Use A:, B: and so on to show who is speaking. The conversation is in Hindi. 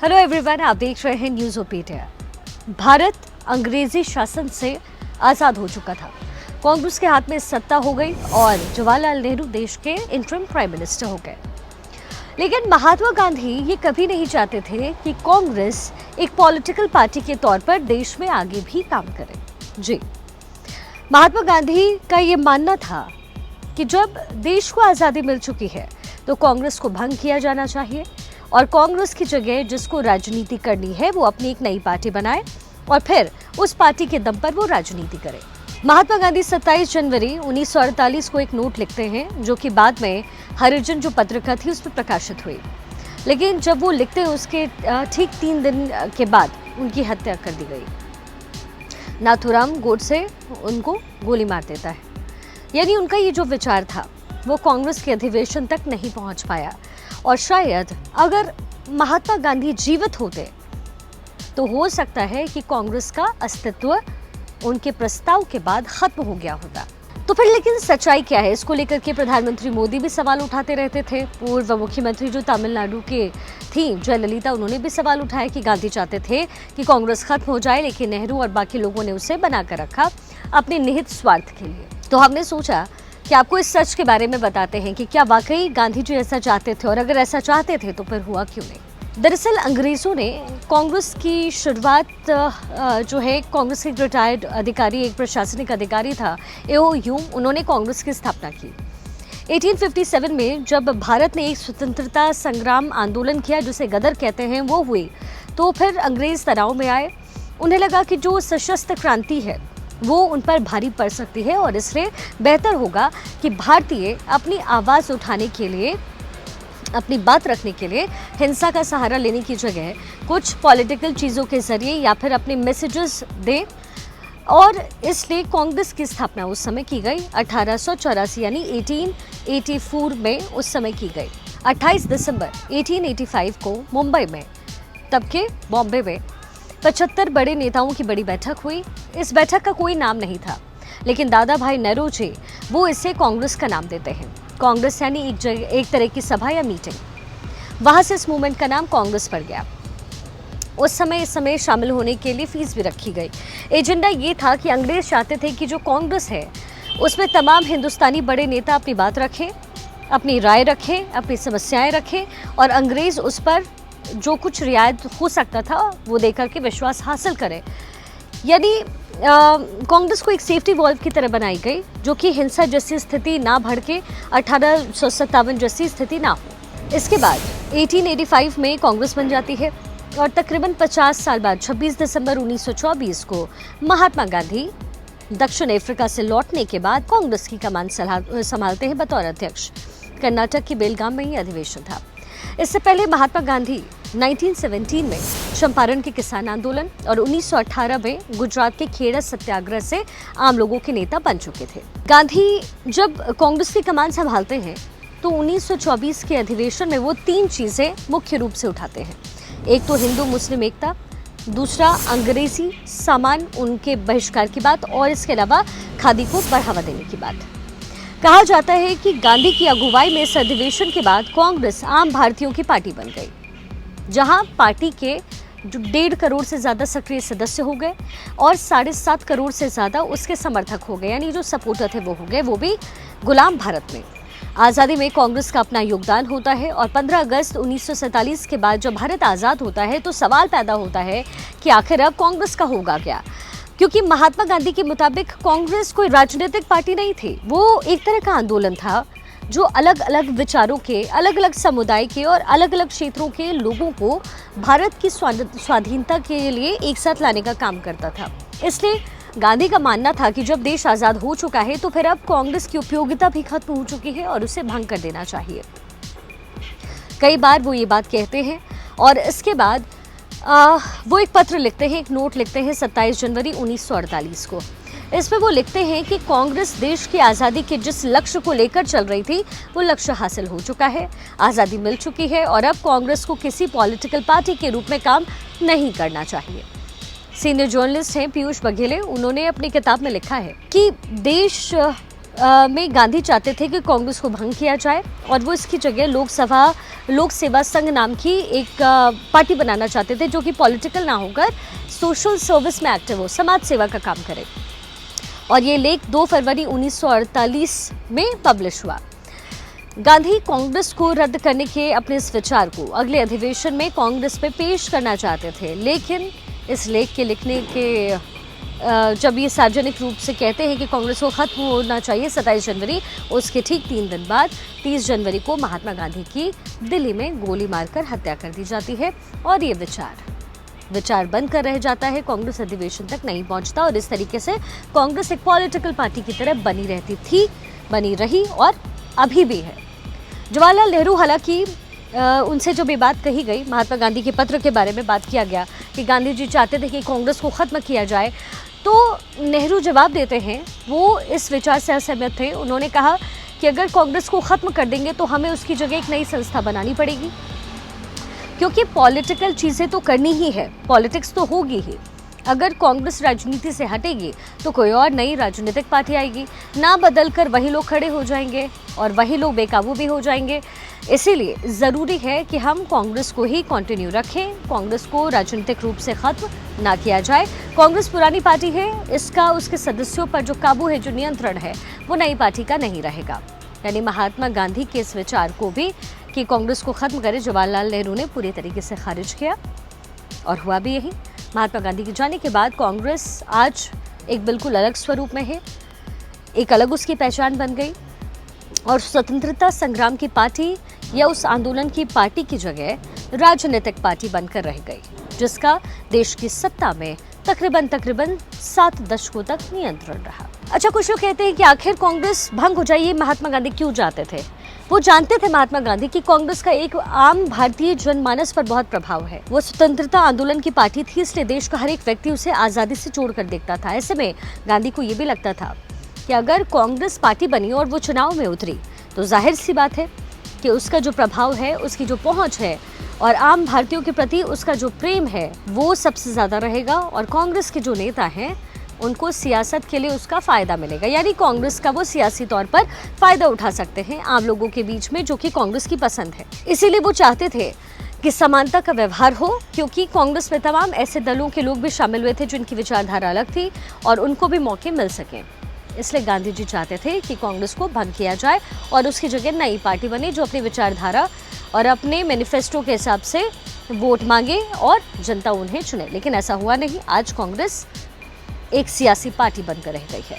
A: हेलो एवरीवन, आप देख रहे हैं न्यूज़ ओपीडिया। भारत अंग्रेजी शासन से आज़ाद हो चुका था, कांग्रेस के हाथ में सत्ता हो गई और जवाहरलाल नेहरू देश के इंटरिम प्राइम मिनिस्टर हो गए। लेकिन महात्मा गांधी ये कभी नहीं चाहते थे कि कांग्रेस एक पॉलिटिकल पार्टी के तौर पर देश में आगे भी काम करे। जी, महात्मा गांधी का ये मानना था कि जब देश को आज़ादी मिल चुकी है तो कांग्रेस को भंग किया जाना चाहिए और कांग्रेस की जगह जिसको राजनीति करनी है वो अपनी एक नई पार्टी बनाए और फिर उस पार्टी के दम पर वो राजनीति करे। महात्मा गांधी 27 जनवरी 1948 को एक नोट लिखते हैं जो कि बाद में हरिजन जो पत्रिका थी उस पर प्रकाशित हुई। लेकिन जब वो लिखते हैं उसके ठीक 3 दिन के बाद उनकी हत्या कर दी गई। नाथूराम गोडसे उनको गोली मार देता है। यानी उनका ये जो विचार था वो कांग्रेस के अधिवेशन तक नहीं पहुंच पाया और शायद अगर महात्मा गांधी जीवित होते तो हो सकता है कि कांग्रेस का अस्तित्व उनके प्रस्ताव के बाद खत्म हो गया होता। तो फिर लेकिन सच्चाई क्या है, इसको लेकर के प्रधानमंत्री मोदी भी सवाल उठाते रहते थे। पूर्व मुख्यमंत्री जो तमिलनाडु के थी जयललिता, उन्होंने भी सवाल उठाया कि गांधी चाहते थे कि कांग्रेस खत्म हो जाए, लेकिन नेहरू और बाकी लोगों ने उसे बनाकर रखा अपने निहित स्वार्थ के लिए। तो हमने सोचा कि आपको इस सच के बारे में बताते हैं कि क्या वाकई गांधी जी ऐसा चाहते थे और अगर ऐसा चाहते थे तो फिर हुआ क्यों नहीं। दरअसल अंग्रेजों ने कांग्रेस की शुरुआत जो है, कांग्रेस के एक रिटायर्ड अधिकारी, एक प्रशासनिक अधिकारी था एओ ह्यूम, उन्होंने कांग्रेस की स्थापना की 1857 में। जब भारत ने एक स्वतंत्रता संग्राम आंदोलन किया जिसे गदर कहते हैं वो हुई, तो फिर अंग्रेज तनाव में आए। उन्हें लगा कि जो सशस्त्र क्रांति है वो उन पर भारी पड़ सकती है और इसलिए बेहतर होगा कि भारतीय अपनी आवाज़ उठाने के लिए, अपनी बात रखने के लिए हिंसा का सहारा लेने की जगह कुछ पॉलिटिकल चीज़ों के जरिए या फिर अपने मैसेजेस दें। और इसलिए कांग्रेस की स्थापना उस समय की गई 1884 यानी 1884 में उस समय की गई। 28 दिसंबर 1885 को मुंबई में, तब के बॉम्बे में 75 बड़े नेताओं की बड़ी बैठक हुई। इस बैठक का कोई नाम नहीं था, लेकिन दादा भाई नेहरू वो इसे कांग्रेस का नाम देते हैं। कांग्रेस यानी एक तरह की सभा या मीटिंग। वहां से इस मूवमेंट का नाम कांग्रेस पड़ गया। उस समय इस समय शामिल होने के लिए फीस भी रखी गई। एजेंडा ये था कि अंग्रेज चाहते थे कि जो कांग्रेस है उसमें तमाम हिंदुस्तानी बड़े नेता अपनी बात रखें, अपनी राय रखें, अपनी समस्याएं रखें और अंग्रेज उस पर जो कुछ रियायत हो सकता था वो देकर के विश्वास हासिल करें। यानी कांग्रेस को एक सेफ्टी वॉल्व की तरह बनाई गई जो कि हिंसा जैसी स्थिति ना भड़के, 1857 जैसी स्थिति ना हो। इसके बाद 1885 में कांग्रेस बन जाती है और तकरीबन 50 साल बाद 26 दिसंबर 1924 को महात्मा गांधी दक्षिण अफ्रीका से लौटने के बाद कांग्रेस की कमान संभालते हैं बतौर अध्यक्ष। कर्नाटक की बेलगाम में ही अधिवेशन था। इससे पहले महात्मा गांधी 1917 में चंपारण के किसान आंदोलन और 1918 में गुजरात के खेड़ा सत्याग्रह से आम लोगों के नेता बन चुके थे। गांधी जब कांग्रेस की कमान संभालते हैं तो 1924 के अधिवेशन में वो 3 चीजें मुख्य रूप से उठाते हैं। एक तो हिंदू मुस्लिम एकता, दूसरा अंग्रेजी सामान उनके बहिष्कार की बात और इसके अलावा खादी को बढ़ावा देने की बात। कहा जाता है कि गांधी की अगुवाई में इस अधिवेशन के बाद कांग्रेस आम भारतीयों की पार्टी बन गई, जहां पार्टी के जो 1.5 करोड़ से ज़्यादा सक्रिय सदस्य हो गए और 7.5 करोड़ से ज़्यादा उसके समर्थक हो गए, यानी जो सपोर्टर थे वो हो गए, वो भी गुलाम भारत में। आज़ादी में कांग्रेस का अपना योगदान होता है और 15 अगस्त 1947 के बाद जब भारत आज़ाद होता है तो सवाल पैदा होता है कि आखिर अब कांग्रेस का होगा क्या, क्योंकि महात्मा गांधी के मुताबिक कांग्रेस कोई राजनीतिक पार्टी नहीं थी, वो एक तरह का आंदोलन था जो अलग अलग विचारों के, अलग अलग समुदाय के और अलग अलग क्षेत्रों के लोगों को भारत की स्वाधीनता के लिए एक साथ लाने का काम करता था। इसलिए गांधी का मानना था कि जब देश आज़ाद हो चुका है तो फिर अब कांग्रेस की उपयोगिता भी खत्म हो चुकी है और उसे भंग कर देना चाहिए। कई बार वो ये बात कहते हैं और इसके बाद वो एक पत्र लिखते हैं, एक नोट लिखते हैं 27 जनवरी 1948 को। इसमें वो लिखते हैं कि कांग्रेस देश की आज़ादी के जिस लक्ष्य को लेकर चल रही थी वो लक्ष्य हासिल हो चुका है, आज़ादी मिल चुकी है और अब कांग्रेस को किसी पॉलिटिकल पार्टी के रूप में काम नहीं करना चाहिए। सीनियर जर्नलिस्ट हैं पीयूष बघेले, उन्होंने अपनी किताब में लिखा है कि देश में गांधी चाहते थे कि कांग्रेस को भंग किया जाए और वो इसकी जगह लोक सेवा संघ नाम की एक पार्टी बनाना चाहते थे, जो कि पॉलिटिकल ना होकर सोशल सर्विस में एक्टिव हो, समाज सेवा का काम करे। और ये लेख 2 फरवरी 1948 में पब्लिश हुआ। गांधी कांग्रेस को रद्द करने के अपने इस विचार को अगले अधिवेशन में कांग्रेस में पेश करना चाहते थे, लेकिन इस लेख के लिखने के जब ये सार्वजनिक रूप से कहते हैं कि कांग्रेस को खत्म होना चाहिए 27 जनवरी, उसके ठीक 3 दिन बाद 30 जनवरी को महात्मा गांधी की दिल्ली में गोली मारकर हत्या कर दी जाती है और ये विचार बनकर रह जाता है, कांग्रेस अधिवेशन तक नहीं पहुंचता और इस तरीके से कांग्रेस एक पॉलिटिकल पार्टी की तरह बनी रहती थी, बनी रही और अभी भी है। जवाहरलाल नेहरू, हालांकि उनसे जो भी बात कही गई, महात्मा गांधी के पत्र के बारे में बात किया गया कि गांधी जी चाहते थे कि कांग्रेस को खत्म किया जाए, तो नेहरू जवाब देते हैं, वो इस विचार से असहमत थे। उन्होंने कहा कि अगर कांग्रेस को खत्म कर देंगे तो हमें उसकी जगह एक नई संस्था बनानी पड़ेगी, क्योंकि पॉलिटिकल चीज़ें तो करनी ही है, पॉलिटिक्स तो होगी ही। अगर कांग्रेस राजनीति से हटेगी तो कोई और नई राजनीतिक पार्टी आएगी, ना बदलकर वही लोग खड़े हो जाएंगे और वही लोग बेकाबू भी हो जाएंगे। इसीलिए ज़रूरी है कि हम कांग्रेस को ही कंटिन्यू रखें, कांग्रेस को राजनीतिक रूप से खत्म ना किया जाए। कांग्रेस पुरानी पार्टी है, इसका उसके सदस्यों पर जो काबू है, जो नियंत्रण है, वो नई पार्टी का नहीं रहेगा। यानी महात्मा गांधी के इस विचार को भी कि कांग्रेस को खत्म करे, जवाहरलाल नेहरू ने पूरी तरीके से खारिज किया और हुआ भी यही। महात्मा गांधी के जाने के बाद कांग्रेस आज एक बिल्कुल अलग स्वरूप में है, एक अलग उसकी पहचान बन गई और स्वतंत्रता संग्राम की पार्टी या उस आंदोलन की पार्टी की जगह राजनीतिक पार्टी बनकर रह गई, जिसका देश की सत्ता में तकरीबन 7 दशकों तक नियंत्रण रहा। अच्छा, कुछ लोग कहते हैं कि आखिर कांग्रेस भंग हो जाए, महात्मा गांधी क्यों चाहते थे? वो जानते थे महात्मा गांधी कि कांग्रेस का एक आम भारतीय जनमानस पर बहुत प्रभाव है। वो स्वतंत्रता आंदोलन की पार्टी थी, इसलिए देश का हर एक व्यक्ति उसे आज़ादी से जोड़कर देखता था। ऐसे में गांधी को ये भी लगता था कि अगर कांग्रेस पार्टी बनी और वो चुनाव में उतरी तो जाहिर सी बात है कि उसका जो प्रभाव है, उसकी जो पहुंच है और आम भारतीयों के प्रति उसका जो प्रेम है, वो सबसे ज़्यादा रहेगा और कांग्रेस के जो नेता हैं उनको सियासत के लिए उसका फ़ायदा मिलेगा। यानी कांग्रेस का वो सियासी तौर पर फ़ायदा उठा सकते हैं आम लोगों के बीच में, जो कि कांग्रेस की पसंद है। इसीलिए वो चाहते थे कि समानता का व्यवहार हो, क्योंकि कांग्रेस में तमाम ऐसे दलों के लोग भी शामिल हुए थे जिनकी विचारधारा अलग थी और उनको भी मौके मिल सकें। इसलिए गांधी जी चाहते थे कि कांग्रेस को भंग किया जाए और उसकी जगह नई पार्टी बने जो अपनी विचारधारा और अपने मैनिफेस्टो के हिसाब से वोट मांगे और जनता उन्हें चुने। लेकिन ऐसा हुआ नहीं। आज कांग्रेस एक सियासी पार्टी बनकर रह गई है।